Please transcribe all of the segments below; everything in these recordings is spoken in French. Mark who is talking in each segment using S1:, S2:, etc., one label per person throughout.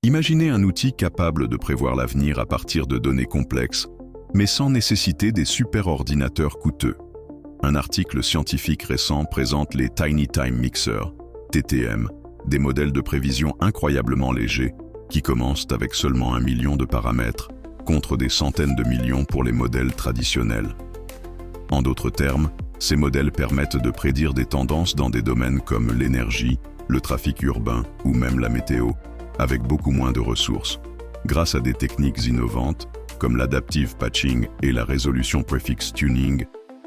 S1: Imaginez un outil capable de prévoir l'avenir à partir de données complexes, mais sans nécessiter des superordinateurs coûteux. Un article scientifique récent présente les Tiny Time Mixer, TTM, des modèles de prévision incroyablement légers qui commencent avec seulement 1 million de paramètres, contre des centaines de millions pour les modèles traditionnels. En d'autres termes, ces modèles permettent de prédire des tendances dans des domaines comme l'énergie, le trafic urbain ou même la météo, avec beaucoup moins de ressources. Grâce à des techniques innovantes, comme l'adaptive patching et la résolution prefix tuning,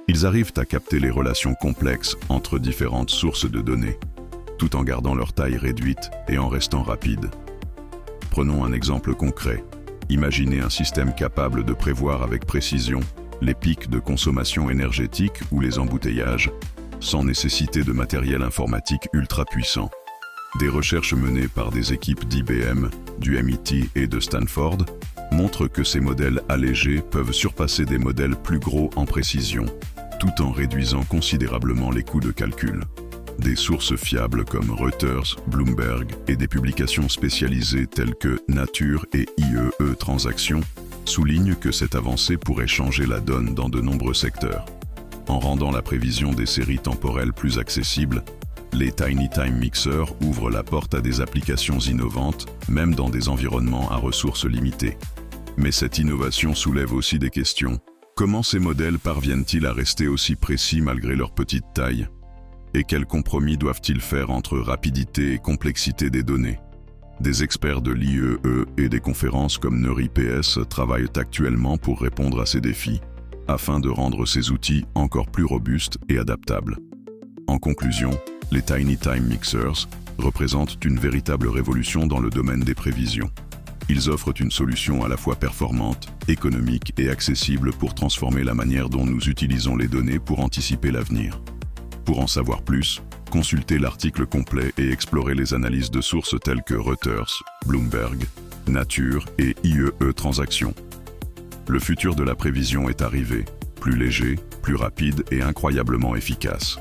S1: ils arrivent à capter les relations complexes entre différentes sources de données, tout en gardant leur taille réduite et en restant rapides. Prenons un exemple concret. Imaginez un système capable de prévoir avec précision les pics de consommation énergétique ou les embouteillages, sans nécessiter de matériel informatique ultra puissant. Des recherches menées par des équipes d'IBM, du MIT et de Stanford montrent que ces modèles allégés peuvent surpasser des modèles plus gros en précision, tout en réduisant considérablement les coûts de calcul. Des sources fiables comme Reuters, Bloomberg et des publications spécialisées telles que Nature et IEE Transactions soulignent que cette avancée pourrait changer la donne dans de nombreux secteurs. En rendant la prévision des séries temporelles plus accessible, les Tiny Time Mixer ouvrent la porte à des applications innovantes, même dans des environnements à ressources limitées. Mais cette innovation soulève aussi des questions. Comment ces modèles parviennent-ils à rester aussi précis malgré leur petite taille? Et quels compromis doivent-ils faire entre rapidité et complexité des données? Des experts de l'IEE et des conférences comme NeurIPS travaillent actuellement pour répondre à ces défis, afin de rendre ces outils encore plus robustes et adaptables. En conclusion, les Tiny Time Mixers représentent une véritable révolution dans le domaine des prévisions. Ils offrent une solution à la fois performante, économique et accessible pour transformer la manière dont nous utilisons les données pour anticiper l'avenir. Pour en savoir plus, consultez l'article complet et explorez les analyses de sources telles que Reuters, Bloomberg, Nature et IEE Transactions. Le futur de la prévision est arrivé, plus léger, plus rapide et incroyablement efficace.